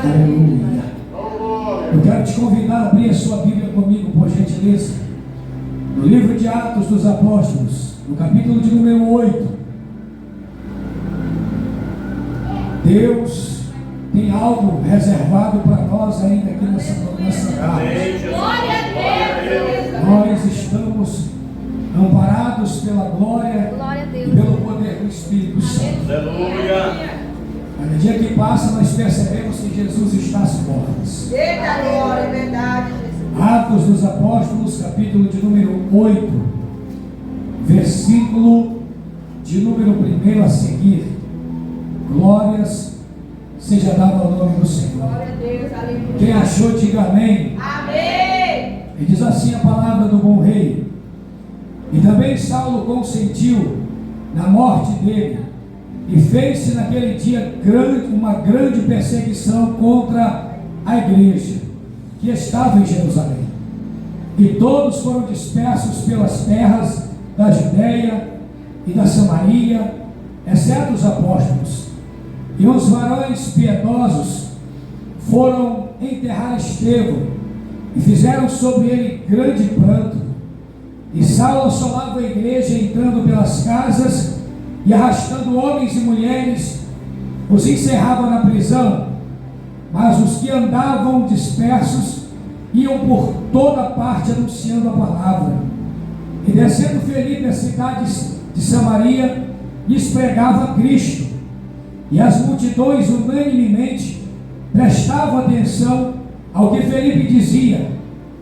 Aleluia. Eu quero te convidar a abrir a sua Bíblia comigo, por gentileza. No livro de Atos dos Apóstolos, no capítulo de número 8. Deus tem algo reservado para nós ainda aqui nessa tarde. Glória a Deus. Nós estamos amparados pela glória e pelo poder do Espírito Santo. Aleluia. Cada dia que passa, nós percebemos que Jesus está às portas. Eita glória, é verdade, Jesus. Atos dos Apóstolos, capítulo de número 8, versículo de número 1 a seguir. Glórias seja dado ao nome do Senhor. Glória a Deus, aleluia. Quem achou, diga amém. Amém. E diz assim a palavra do bom rei: e também Saulo consentiu na morte dele, e fez-se naquele dia uma grande perseguição contra a igreja que estava em Jerusalém. E todos foram dispersos pelas terras da Judeia e da Samaria, exceto os apóstolos. E os varões piedosos foram enterrar Estevão, e fizeram sobre ele grande pranto. E Saulo assolava a igreja, entrando pelas casas e arrastando homens e mulheres, os encerrava na prisão. Mas os que andavam dispersos iam por toda parte anunciando a palavra. E descendo Felipe às cidades de Samaria, lhes pregava Cristo. E as multidões unanimemente prestavam atenção ao que Felipe dizia,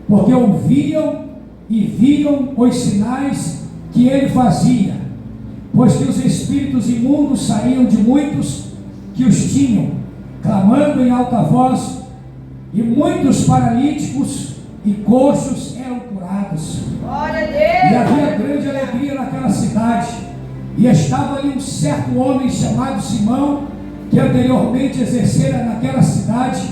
porque ouviam e viam os sinais que ele fazia, pois que os espíritos imundos saíam de muitos que os tinham, clamando em alta voz, e muitos paralíticos e coxos eram curados. Glória a Deus. E havia grande alegria naquela cidade. E estava ali um certo homem chamado Simão, que anteriormente exercera naquela cidade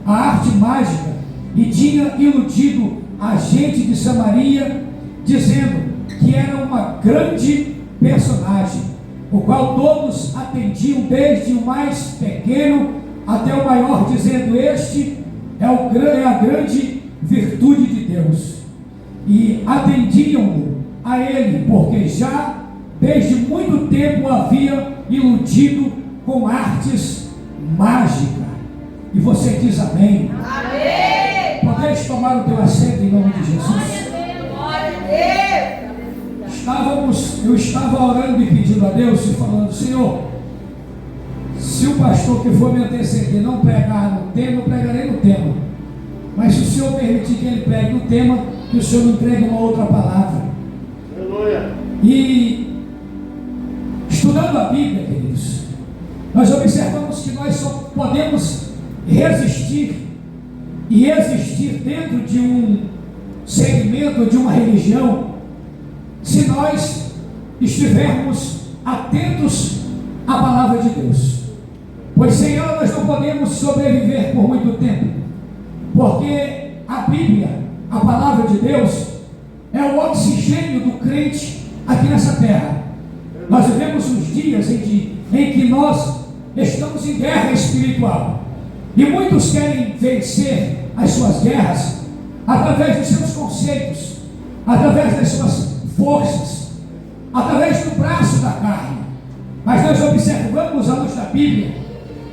a arte mágica, e tinha iludido a gente de Samaria, dizendo que era uma grande personagem, o qual todos atendiam, desde o mais pequeno até o maior, dizendo: este é a grande virtude de Deus. E atendiam-no a ele, porque já desde muito tempo havia iludido com artes mágicas. E você diz amém? Amém. Podeis tomar o teu assento em nome de Jesus? Glória a Deus. Eu estava orando e pedindo a Deus e falando: Senhor, se o pastor que for me anteceder não pregar no tema, eu pregarei no tema. Mas se o Senhor permitir que ele pregue no tema, que o Senhor me entregue uma outra palavra. Aleluia. E estudando a Bíblia, queridos, nós observamos que nós só podemos resistir e existir dentro de um segmento, de uma religião, se nós estivermos atentos à palavra de Deus. Pois sem ela nós não podemos sobreviver por muito tempo, porque a Bíblia, a palavra de Deus, é o oxigênio do crente aqui nessa terra. Nós vivemos uns dias em que nós estamos em guerra espiritual, e muitos querem vencer as suas guerras através dos seus conceitos, através das suas forças, através do braço da carne. Mas nós observamos à luz da Bíblia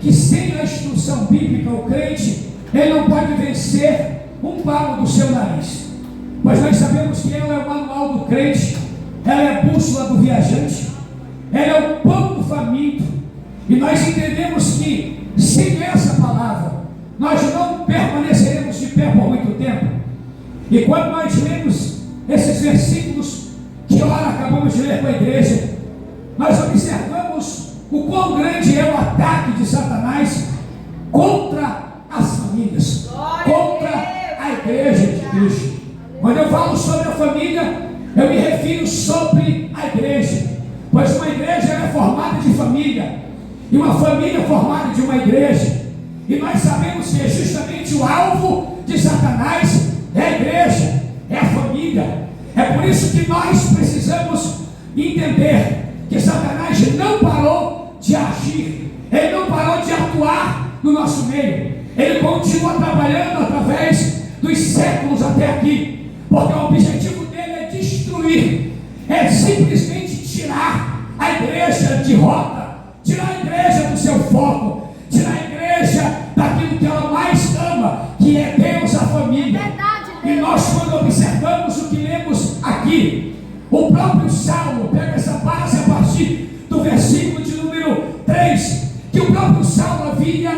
que sem a instrução bíblica o crente, ele não pode vencer um palmo do seu nariz. Pois nós sabemos que ela é o manual do crente, ela é a bússola do viajante, ela é o pão do faminto. E nós entendemos que sem essa palavra nós não permaneceremos de pé por muito tempo. E quando nós lemos esses versículos que ora acabamos de ler com a igreja, nós observamos o quão grande é o ataque de Satanás contra as famílias, contra a igreja de Cristo. Quando eu falo sobre a família, eu me refiro sobre a igreja, pois uma igreja é formada de família, e uma família formada de uma igreja. E nós sabemos que é justamente o alvo de Satanás é a igreja, é a família. É por isso que nós precisamos entender que Satanás não parou de agir, ele não parou de atuar no nosso meio. Ele continua trabalhando através dos séculos até aqui, porque o objetivo dele é destruir, é simplesmente tirar a igreja de rota, tirar a igreja do seu foco, tirar a igreja daquilo que ela mais ama, que é Deus, a família. E nós, quando observamos o que lemos aqui, o próprio Saulo pega essa base a partir do versículo de número 3, que o próprio Saulo havia,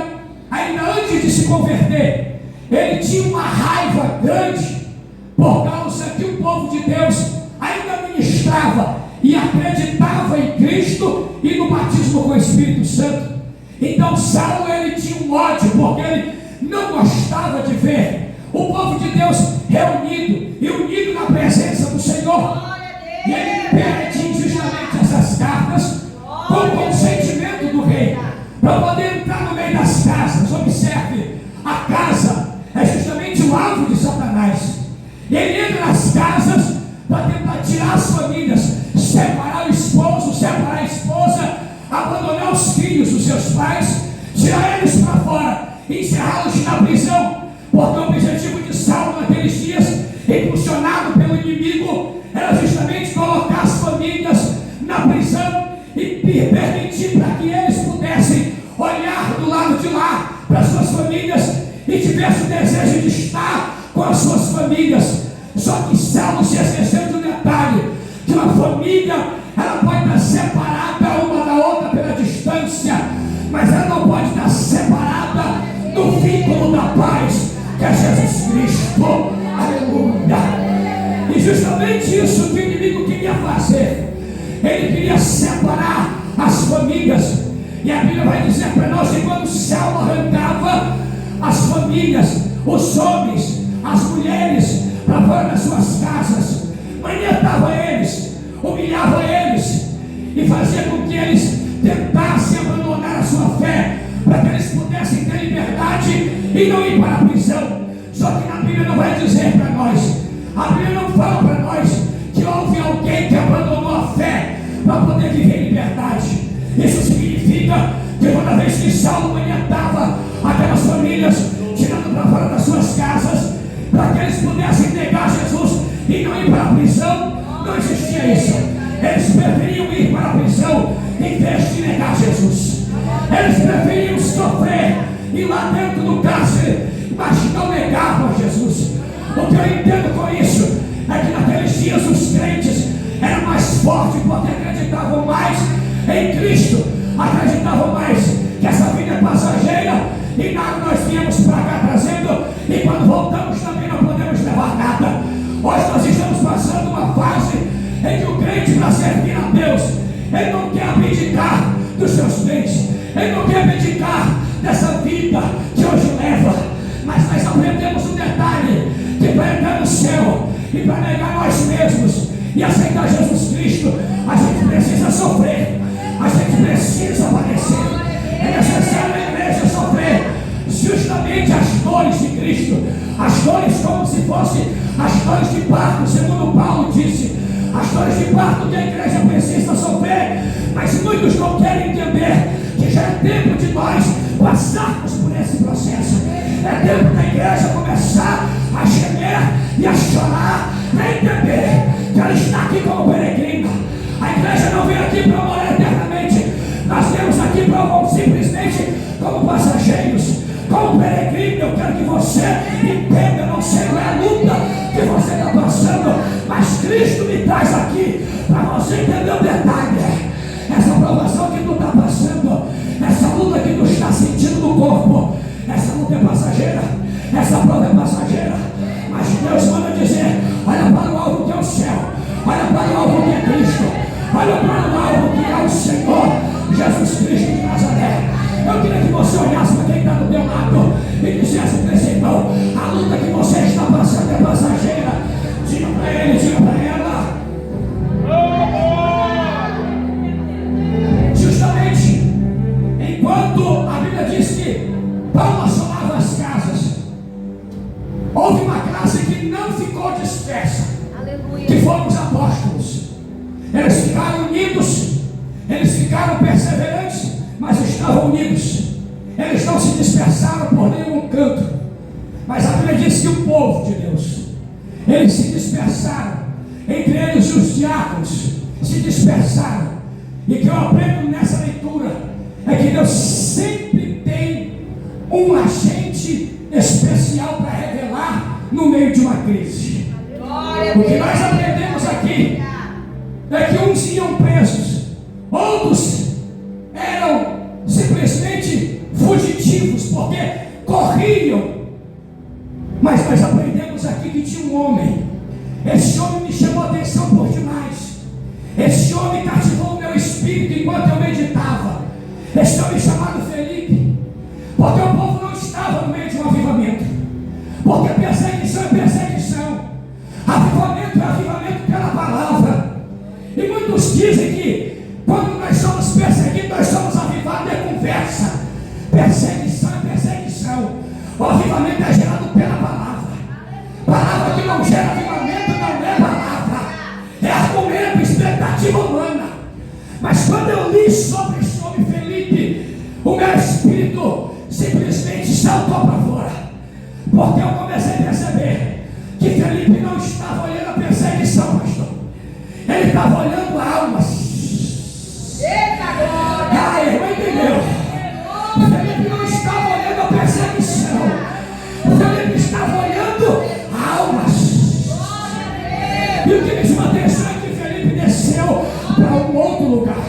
ainda antes de se converter, ele tinha uma raiva grande, por causa que o povo de Deus ainda ministrava e acreditava em Cristo e no batismo com o Espírito Santo. Então Saulo, ele tinha um ódio, porque ele não gostava de ver o povo de Deus reunido e unido na presença do Senhor. E ele pede justamente essas cartas com o consentimento do rei, para poder entrar no meio das casas. Observe, a casa é justamente o alvo de Satanás. Ele entra nas casas para tentar tirar as famílias, separar o esposo, separar a esposa, abandonar os filhos dos seus pais, tirar eles para fora, encerrá-los na prisão, porque o objetivo de Saulo naqueles dias, impulsionado pelo inimigo, era justamente colocar as famílias na prisão e permitir para que eles pudessem olhar do lado de lá para suas famílias e tivesse o desejo de estar com as suas famílias. Só que Saulo se esqueceu de um detalhe, que uma família, ela pode estar separada uma da outra pela distância, mas ela não pode estar separada do vínculo da paz, que é Jesus Cristo. Aleluia! E justamente isso que o inimigo queria fazer. Ele queria separar as famílias. E a Bíblia vai dizer para nós que quando Saulo arrancava as famílias, os homens, as mulheres, para fora das suas casas, maniatava eles, humilhava eles e fazia com que eles tentassem abandonar a sua fé, para que eles pudessem ter liberdade e não ir para a prisão. Só que na Bíblia não vai dizer para nós, a Bíblia não fala para nós que houve alguém que abandonou a fé para poder viver em liberdade. Isso significa que toda vez que Saulo maniatava aquelas famílias, tirando para fora das suas casas, para que eles pudessem negar Jesus e não ir para a prisão, não existia isso. Eles preferiam ir para a prisão em vez de negar Jesus. Eles preferiam sofrer e lá dentro do cárcere, mas não negavam Jesus. O que eu entendo com isso é que naqueles dias os crentes eram mais fortes porque acreditavam mais em Cristo, acreditavam mais que essa vida é passageira e nada nós viemos para cá trazendo, e quando voltamos também não podemos levar nada. Hoje nós estamos passando uma fase em que o crente, para servir a Deus, ele não quer abdicar dos seus bens, ele não quer abdicar dessa vida que hoje leva, mas nós aprendemos um detalhe, que para entrar no céu e para negar nós mesmos e aceitar Jesus Cristo, a gente precisa sofrer, a gente precisa padecer. É necessário a igreja sofrer justamente as dores de Cristo, as dores como se fossem as dores de parto, segundo Paulo disse, as dores de parto que a igreja precisa sofrer, mas muitos não querem entender que já é tempo de nós passarmos por esse processo. É tempo da igreja começar a gemer e a chorar, para entender que ela está aqui como peregrina. A igreja não veio aqui para morar eternamente, nós viemos aqui para simplesmente como passageiros, como peregrino. Eu quero que você entenda, não sei qual é a luta que você está passando, mas Cristo me traz aqui para você entender o detalhe. Essa provação que tu está passando, essa luta que tu está sentindo no corpo, essa luta é passageira, essa prova é passageira, mas Deus manda dizer: olha para o alvo que é o céu, olha para o alvo que é Cristo, olha para o alvo que é o Senhor Jesus Cristo de Nazaré. Eu queria que você olhasse para quem está do teu lado e dissesse para esse irmão: a luta que você está passando é passageira. Diga para ele, diga para ela. Justamente enquanto a Bíblia diz que Paulo assolava as casas, houve uma classe que não ficou dispersa. Aleluia. Que foram os apóstolos. Eles ficaram unidos, eles ficaram perseverantes, mas estavam unidos. Eles não se dispersaram por nenhum que o povo de Deus, eles se dispersaram, entre eles os diáconos se dispersaram. E que eu aprendo nessa leitura é que Deus sempre tem um agente especial para revelar no meio de uma crise. O que nós aprendemos aqui é que uns iam presos, outros eram simplesmente fugitivos, porque corriam. Mas nós aprendemos aqui que tinha um homem. Esse homem me chamou a atenção por demais. Esse homem cativou o meu espírito enquanto eu meditava. Esse homem chamado Felipe. Porque o povo não estava no meio de um avivamento. Porque perseguição é perseguição. Avivamento é avivamento pela palavra. E muitos dizem que quando nós somos perseguidos, nós somos avivados, é conversa. Perseguição é perseguição. O avivamento é gerado pela palavra. Palavra que não gera avivamento não é palavra. É argumento, expectativa humana. Mas quando eu li sobre esse homem Felipe, o meu espírito simplesmente saltou para fora. Porque eu comecei a perceber que Felipe não estava olhando a perseguição, pastor. Ele estava olhando almas. Eita glória! Ah, irmão, entendeu? Felipe não estava olhando a perseguição. Felipe estava olhando almas. E o que me chama a atenção é que Felipe desceu para um outro lugar.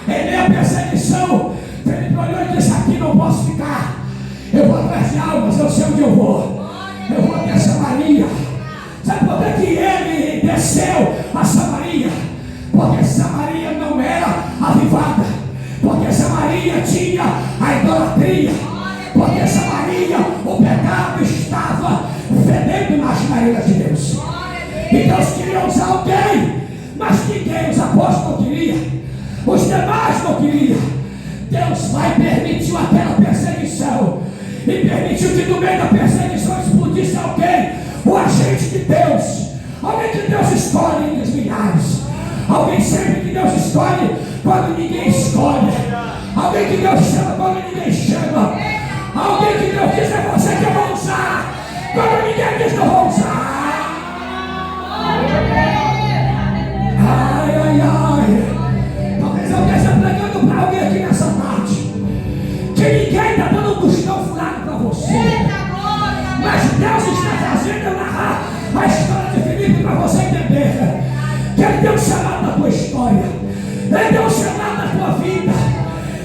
Em meio à perseguição, Felipe olhou e disse: aqui não posso ficar. Eu vou atrás de almas, eu sei onde eu vou. Eu vou até Samaria. Sabe por que ele desceu a Samaria? Porque Samaria não era avivada. Porque Samaria tinha a idolatria. Porque Samaria, o pecado estava fedendo nas nareiras de Deus. E Deus queria usar alguém, mas ninguém, os apóstolos não queriam, os demais não queriam. Deus vai permitir aquela perseguição e permitiu que no meio da perseguição explodisse alguém, o agente de Deus, alguém que Deus escolhe entre os milhares, alguém sempre que Deus escolhe quando ninguém escolhe, alguém que Deus chama quando ninguém chama, alguém que Deus diz: é você que eu vou usar quando ninguém diz que eu vou usar. Ai, ai, ai. Talvez eu esteja pregando para alguém aqui nessa tarde que ninguém está dando um tostão furado para você. Mas Deus está fazendo eu narrar a história de Felipe para você entender que Ele deu um chamado na tua história, Ele deu um chamado na tua vida,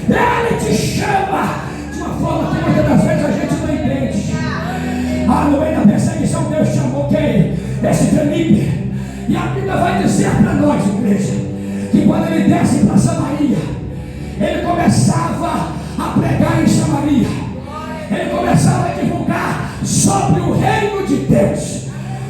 Ele te chama de uma forma que muitas das vezes a gente não entende. Ah, no meio da perseguição Deus chamou quem? Esse Felipe. E a Bíblia vai dizer para nós, igreja, que quando ele desce para Samaria, ele começava a pregar em Samaria. Ele começava a divulgar sobre o reino de Deus.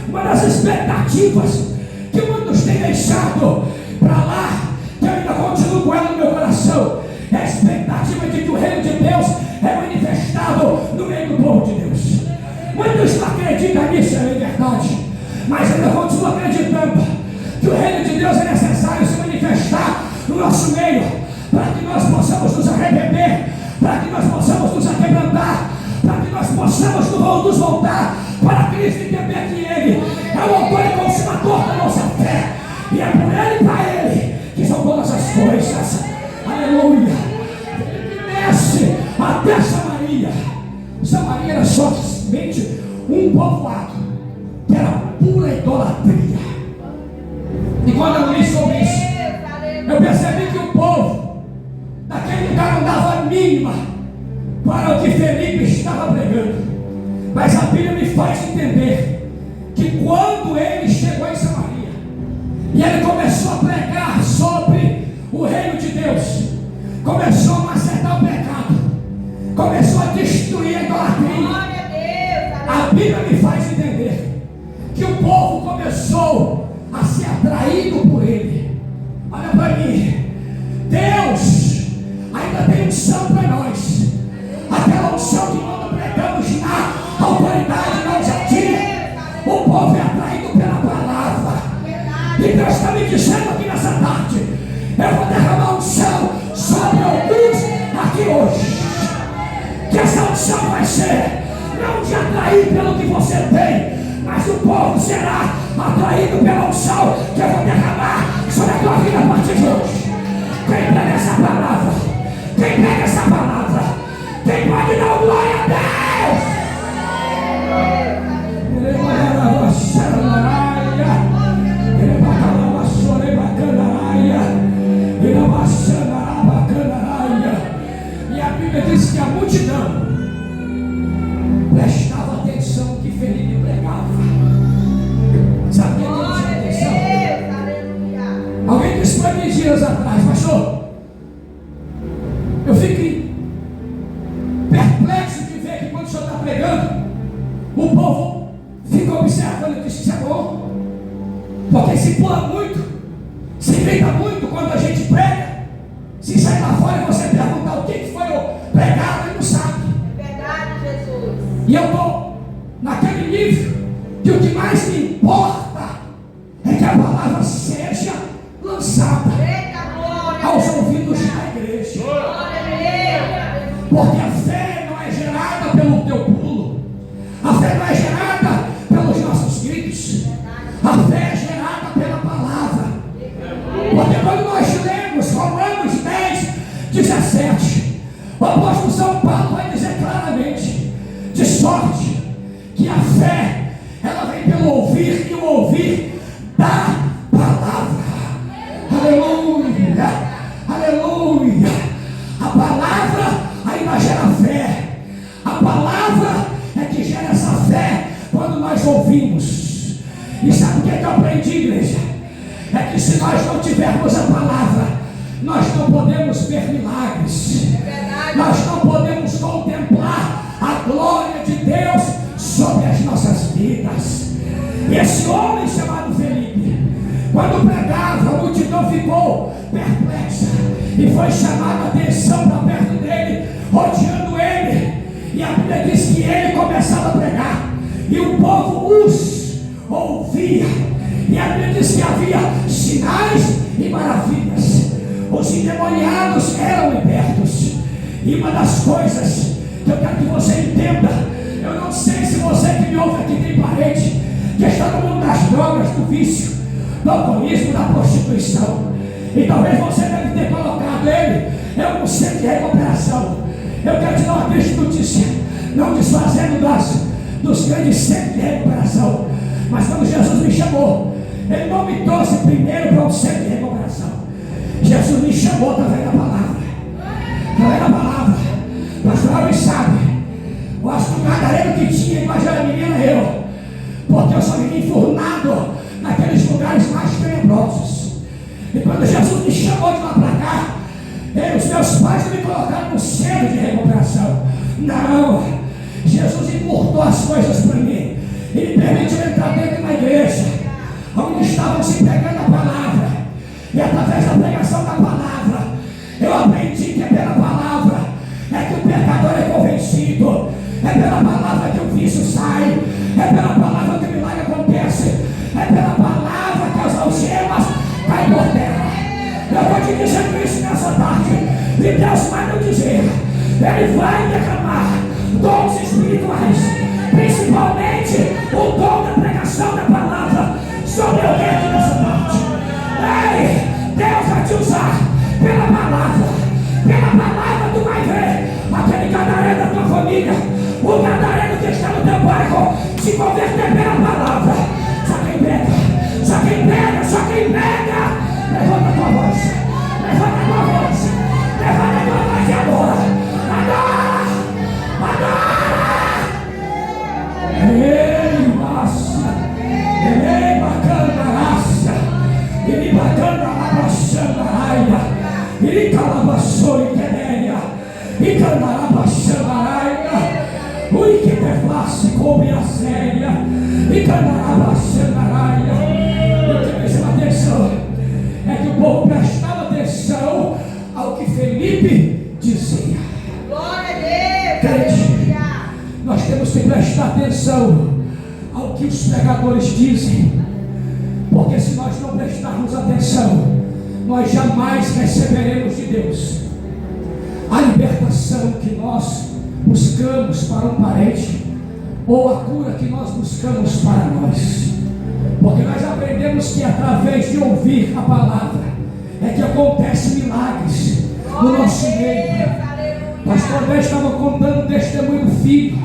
Uma das expectativas que muitos têm deixado para lá, que eu ainda continuo com ela no meu coração, é a expectativa de que o reino de Deus é manifestado no meio do povo de Deus. Muitos não acreditam nisso, é verdade, mas ainda continuo acreditando que o reino de Deus é necessário se manifestar no nosso meio, para que nós possamos nos arrepender, para que nós possamos nos aquebrantar, para que nós possamos nos voltar para Cristo e entender que Ele é o autor e consumador da nossa fé, e é por Ele e para Ele que são todas as coisas. Aleluia. Ele desce até Samaria. Samaria era somente um povoado que era pura idolatria. E quando eu li sobre isso, eu percebi que o povo daquele lugar não dava a mínima para o que Felipe estava pregando. Mas a Bíblia me faz entender que quando ele chegou em Samaria e ele começou a pregar sobre o reino de Deus, começou a macetar o pecado, começou a destruir a idolatria. A Bíblia me faz entender que o povo começou a ser atraído por ele. Olha para mim, Deus ainda tem unção para nós, aquela unção que quando pregamos na autoridade, na ousadia, o povo é atraído pela palavra. E Deus está me dizendo aqui nessa tarde: eu vou derramar unção sobre alguns aqui hoje, que essa unção vai ser não de atrair pelo que você tem, mas o povo será atraído pela unção que eu vou derramar sobre a tua vida a partir de hoje. Quem pega essa palavra? Quem pega essa palavra? Quem pode dar glória a Deus? E a Bíblia diz que a multidão prestava atenção no que Felipe pregava. Sabe o que ele tinha atenção? Alguém disse para mim dias atrás: pastor, eu fico perplexo de ver que quando o senhor está pregando, o povo fica observando e diz que isso é bom, porque se pula muito, se grita muito quando a gente prega. Se sair lá fora e você perguntar o que foi pregado, ele não sabe. É verdade, Jesus. E eu estou naquele nível que o que mais me importa é que a palavra seja lançada aos ouvidos da igreja. Porque a fé não é gerada pelo teu pulo, a fé não é gerada pelos nossos gritos, a fé é gerada pela palavra. Porque quando nós lemos Romanos 10:17, o apóstolo São Paulo vai dizer claramente: de sorte que a fé, ela vem pelo ouvir, e o ouvir da palavra. Aleluia, aleluia. A palavra ainda gera fé. A palavra é que gera essa fé quando nós ouvimos. E sabe o que eu aprendi, igreja? É que se nós não tivermos a palavra, nós não podemos ver milagres, nós não podemos contemplar a glória de Deus sobre as nossas vidas. E esse homem chamado Felipe, quando pregava, a multidão ficou perplexa e foi chamada a atenção para perto dele, rodeando ele. E a Bíblia diz que ele começava a pregar e o povo os ouvia. E a Bíblia diz que havia sinais e maravilhas. Os endemoniados eram libertos. E uma das coisas que eu quero que você entenda, eu não sei se você que me ouve aqui tem parente que está no mundo das drogas, do vício, do alcoolismo, da prostituição. E talvez você deve ter colocado ele em um centro de recuperação. Eu quero te dar uma triste notícia, não desfazendo dos grandes centros de recuperação. Mas quando Jesus me chamou, Ele não me trouxe primeiro para um centro de recuperação. Jesus me chamou através da palavra. Através da palavra. Pastor Alves sabe, eu acho que o gadareno que tinha em Major Menina eu, porque eu só vim enfurnado naqueles lugares mais tenebrosos. E quando Jesus me chamou de lá para cá, os meus pais não me colocaram no centro de recuperação. Não, Jesus encurtou as coisas para mim. Ele permitiu entrar dentro da igreja, onde estavam se pregando a palavra. E através da pregação da palavra, eu aprendi que é pela palavra é que o pecador é convencido, é pela palavra que o vício sai, é pela palavra que o milagre acontece, é pela palavra que as algemas caem por terra. Eu vou te dizer isso nessa tarde, e Deus vai nos dizer: Ele vai derramar dons espirituais, principalmente o dom da pregação da palavra sobre alguém aqui nessa tarde. Ei, Deus vai te usar pela palavra tu vai ver aquele gadareno da tua família, o gadareno que está no teu bairro se converter pela palavra. Só quem pega, só quem pega, só quem pega. Levanta a tua voz, levanta a tua voz, levanta a tua voz e adora, adora, adora. Ei, nossa, ei, bacana, raça, ele bacana, abaixando a raia. E calabaçou e quereia, e canarabaxando a raia, ui que devlasse coube a séria, e canarabaxando a raia. Eu quero chamar atenção, é que o povo prestava atenção ao que Felipe dizia. Glória a Deus, crente, nós temos que prestar atenção ao que os pregadores dizem, porque se nós não prestarmos atenção, nós jamais receberemos de Deus a libertação que nós buscamos para um parente, ou a cura que nós buscamos para nós. Porque nós aprendemos que através de ouvir a palavra é que acontecem milagres no nosso meio. Pastor Bé estava contando o testemunho do filho.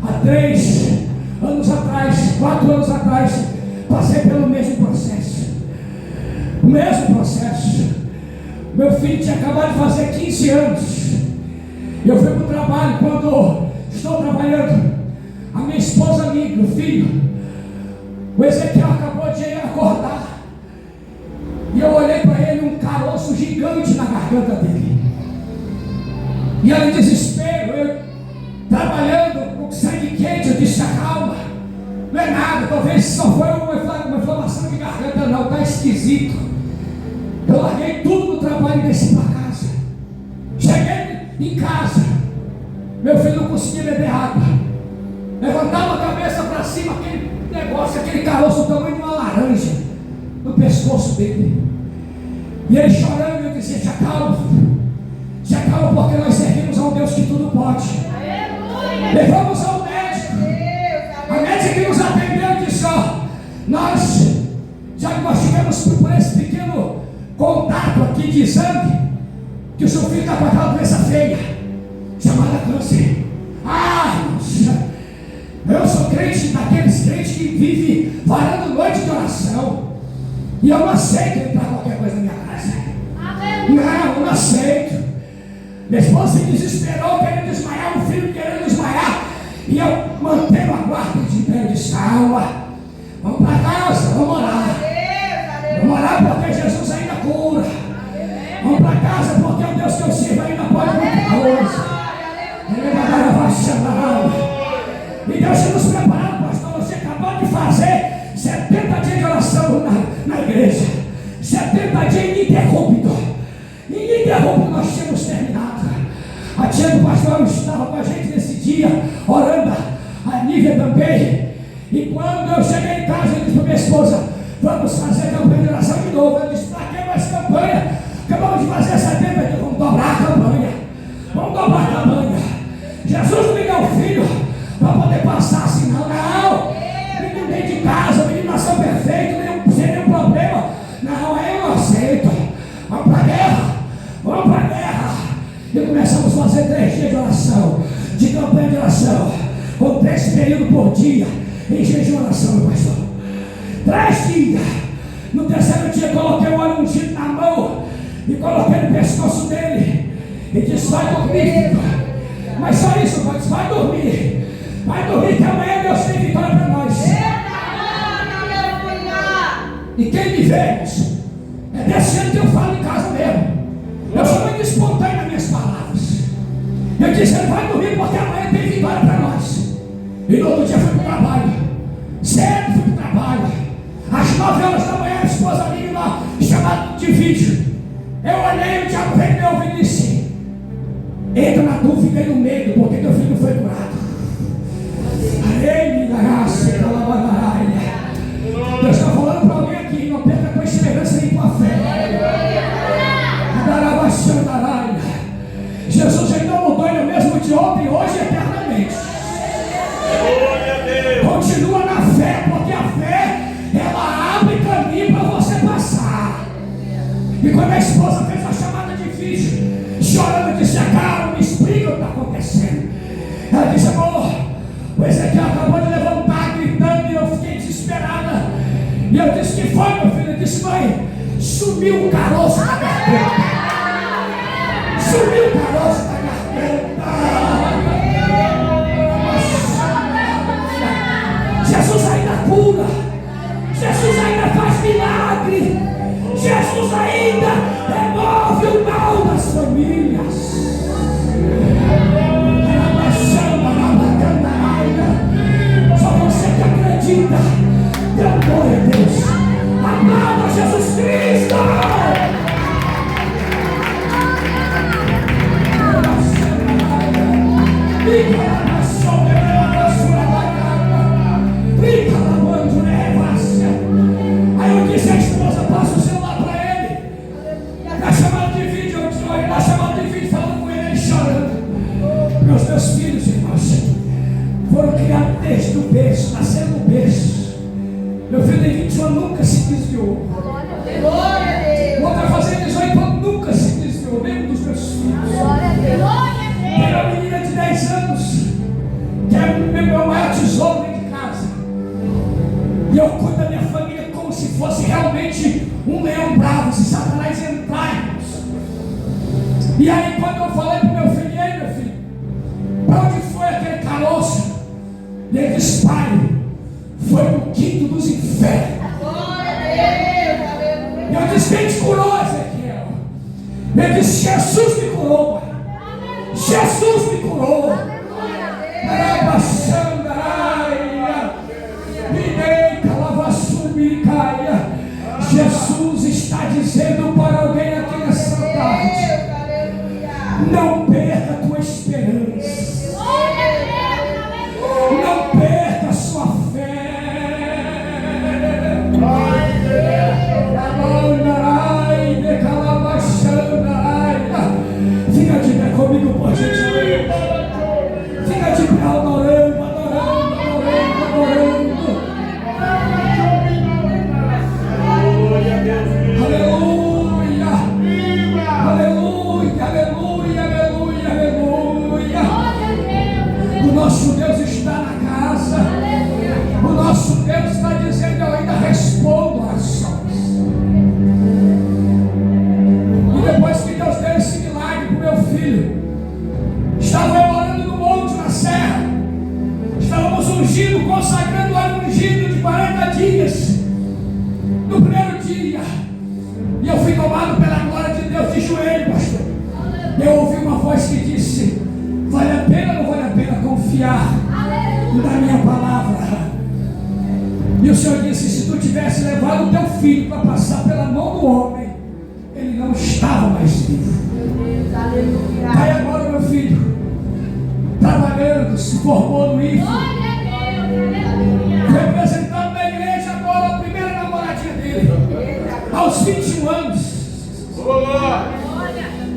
Há 3 anos atrás, 4 anos atrás, passei pelo mesmo processo. O mesmo processo. Meu filho tinha acabado de fazer 15 anos. Eu fui para o trabalho. Quando estou trabalhando, a minha esposa liga, o filho, o Ezequiel acabou de acordar. E eu olhei para ele, um caroço gigante na garganta dele. E ela em desespero, eu trabalhando com sangue quente, eu disse: acalma, não é nada, talvez só foi uma inflamação de garganta, não, está esquisito. Eu larguei tudo no trabalho e desci para casa. Cheguei em casa, meu filho não conseguia beber água. Levantava a cabeça para cima, aquele negócio, aquele caroço do tamanho de uma laranja no pescoço dele. E ele chorando, eu dizia: se acalma, porque nós servimos a um Deus que tudo pode. Levamos ao médico. A médica que nos atendeu disse: ó, nós tivemos por esse pequeno contato aqui de exame, que o seu filho está com aquela doença feia, chamada câncer. Eu sou crente, daqueles crentes que vive varando noite de oração, e eu não aceito entrar qualquer coisa na minha casa. Não, eu não aceito. Minha esposa se desesperou, querendo desmaiar, o filho querendo desmaiar, e eu mantenho a guarda de pé, de calma. Vamos para casa, vamos orar. Vamos orar porque Jesus ainda cura. Vamos para casa porque o Deus que eu sirvo ainda pode muita coisa. E Deus está nos preparando, pastor. Você acabou de fazer 70 dias de oração na igreja. 70 dias ininterrupto. Ininterrupto nós tínhamos terminado. A tia do pastor estava com a gente nesse dia, orando, a Nívia também. E quando eu cheguei em casa, eu disse para minha esposa: vamos fazer campanha de oração de novo. Eu disse: para que mais campanha? Acabamos de fazer 70 dias, vamos dobrar a campanha. Vamos dobrar a campanha. Jesus não me deu filho para poder passar assim, não. Menino dentro de casa, menino nasceu perfeito, sem nenhum problema. Não, eu não aceito. Vamos para a guerra. Vamos para a guerra. E começamos a fazer 3 dias de oração, de campanha de oração, com 3 períodos por dia, em jejum de oração, meu pastor. 3 dias. No 3º dia, coloquei o óleo ungido na mão e coloquei no pescoço dele e disse: vai dormir, filho. Mas só isso, pai, vai dormir. Vai dormir que amanhã Deus tem vitória para nós. E quem me vê, é desse jeito que eu falo em casa mesmo. Eu sou muito espontâneo nas minhas palavras. Eu disse: ele vai dormir porque amanhã tem vitória para nós. E no outro dia fui para o trabalho. Cedo fui para o trabalho. Às 9 horas da manhã a esposa liga lá, chamada de vídeo. Eu olhei, o diabo veio meu ouvido e disse: entra na dúvida e no medo, porque teu filho foi curado. Deus está falando para alguém aqui: não perca a tua esperança nem tua fé. Jesus ainda não mudou, ele é o mesmo de ontem, hoje e eternamente. Continua na fé, porque a fé, ela abre caminho para você passar. E quando a esposa fez a chamada de vídeo, chorando, disse: acalma, me explica o que está acontecendo. Ela disse: amor, o Ezequiel acabou de levantar gritando, e eu fiquei desesperada. E eu disse: que foi, meu filho? Eu disse: mãe, sumiu o caroço da garganta. Sumiu o caroço da garganta. Jesus ainda cura. Jesus ainda faz milagre. Jesus ainda remove o mal das famílias. Só você que acredita, dê glória a Deus. Aplauda Jesus Cristo. criado desde o berço, nasceu no berço. Meu filho tem 21 anos, nunca se desviou. Glória a Deus. O outro vai fazer 18 anos, nunca se desviou, nem um dos meus filhos. Glória a Deus. Tem uma menina de 10 anos, que é o meu maior tesouro dentro de casa. E eu cuido da minha família como se fosse realmente um leão bravo, se Satanás entrar. E aí quando eu falei para o meu filho, e aí meu filho, para onde foi aquele caroço? E ele disse, pai, foi no quinto dos infernos. Glória a Deus. E eu disse, quem te curou, Ezequiel? Ele disse, Jesus me curou, pai. Jesus me curou. Jesus está dizendo para alguém aqui nessa tarde: não perca a tua esperança, não perca a sua fé. Fica de pé comigo, por gentileza. Fica de pé adorando, adorando, adorando, adorando. Aleluia, aleluia, aleluia, aleluia, aleluia. O nosso Deus está na casa. O nosso Deus está dizendo: eu ainda respondo orações. E depois que Deus deu esse milagre para o meu filho, estava eu orando no monte, na serra. Estávamos ungindo, consagrando o ungido de 40 dias. No primeiro dia, e eu fui tomado pela glória de Deus de joelho, pastor. Eu ouvi uma voz que disse: vale a pena ou não vale a pena confiar na minha palavra? E o Senhor disse: se tu tivesse levado o teu filho para passar pela mão do homem, ele não estava mais vivo. Está aí agora meu filho, trabalhando, se formou no IFE, representando na igreja agora a primeira namoradinha dele, aos 21 anos.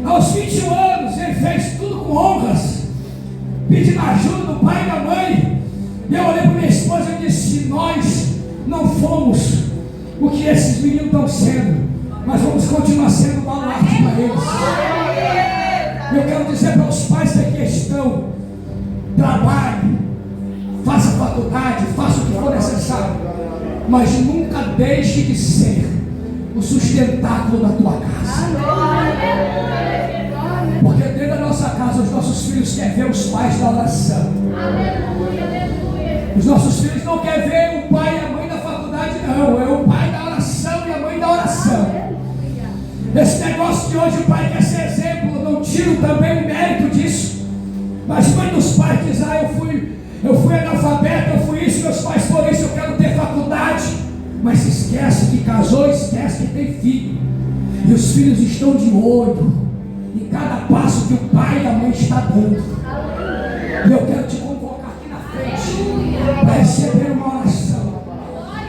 Aos 21 anos ele fez tudo com honras, pedindo ajuda do pai e da mãe. E eu olhei para minha esposa e disse: nós não fomos o que esses meninos estão sendo, mas vamos continuar sendo baluarte para eles. Eu quero dizer para os pais que aqui estão: trabalhe, faça faculdade, faça o que for necessário, mas nunca deixe de ser o sustentáculo da tua casa. Porque dentro da nossa casa os nossos filhos querem ver os pais da oração. Os nossos filhos não querem ver o pai e a mãe da faculdade, não. É o pai da oração e a mãe da oração. Esse negócio de hoje o pai quer ser exemplo, eu não tiro também o mérito disso. Mas muitos pais dizem: ah, eu fui analfabeto, eu fui isso, meus pais foram isso, eu quero ter faculdade. Mas se esquece que casou, esquece que tem filho. E os filhos estão de olho em cada passo que o pai e a mãe está dando. E eu quero te convocar aqui na frente para receber uma oração,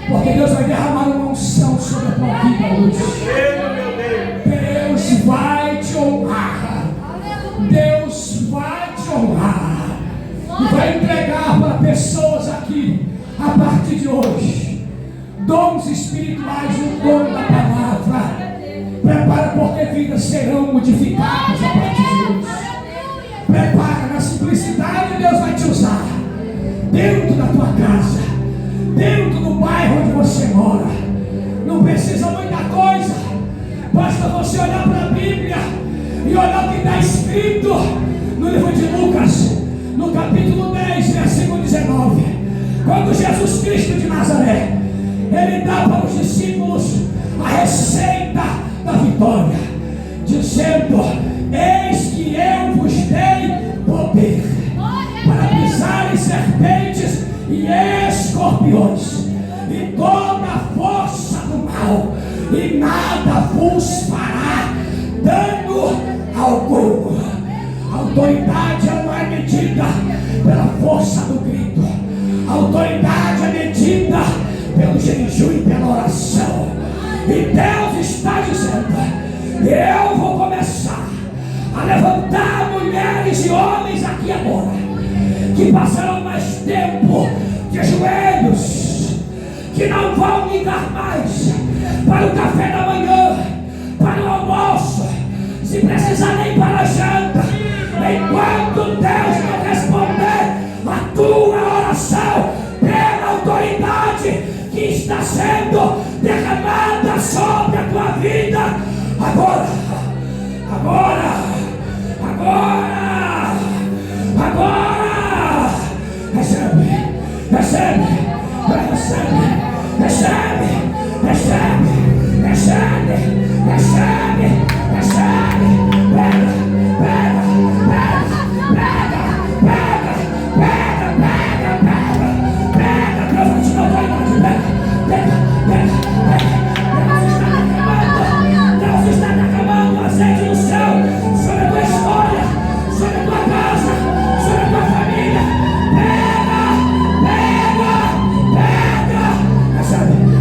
porque Deus vai derramar uma unção sobre a tua vida hoje. Deus vai te honrar. Deus vai te honrar. E vai entregar para pessoas aqui, a partir de hoje, dons espirituais, o dom da palavra. Prepara, porque vidas serão modificadas a partir de hoje. Prepara, na simplicidade Deus vai te usar. Dentro da tua casa, dentro do bairro onde você mora. Não precisa muita coisa. Basta você olhar para a Bíblia e olhar o que está escrito no livro de Lucas, no capítulo 10, versículo 19. Quando Jesus Cristo de Nazaré, ele dá para os discípulos a receita da vitória, dizendo: eis que eu vos dei poder para pisarem serpentes e escorpiões e toda a força do mal, e nada vos fará dano algum. A autoridade não é medida pela força do grito, a autoridade é medida pelo jejum e pela oração. E Deus está dizendo: eu vou começar a levantar mulheres e homens aqui agora, que passarão mais tempo de joelhos que não vão ligar mais para o café da manhã, para o almoço, se precisar nem para a janta, enquanto Deus não responder a tua oração pela autoridade que está sendo derramada sobre a tua vida agora, recebe, Deus está derramando azeite no céu sobre a tua história, sobre a tua casa, sobre a tua família. Recebe.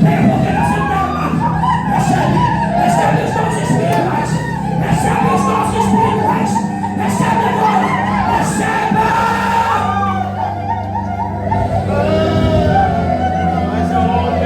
Tenha poder nessa terra, amado. Recebe os dons espirituais. Recebe os dons espirituais. Recebe agora. Receba. Mas a obra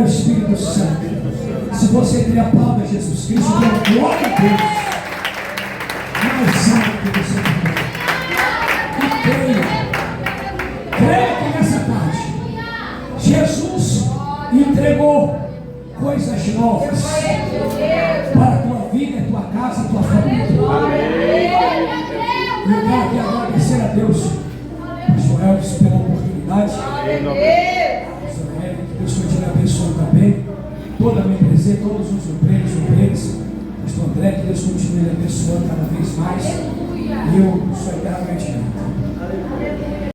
Espírito Santo. Que Deus continue abençoe também. Toda a minha empresa, todos os obreiros. Pastor André, que Deus continue abençoando cada vez mais. E eu sou eternamente grato.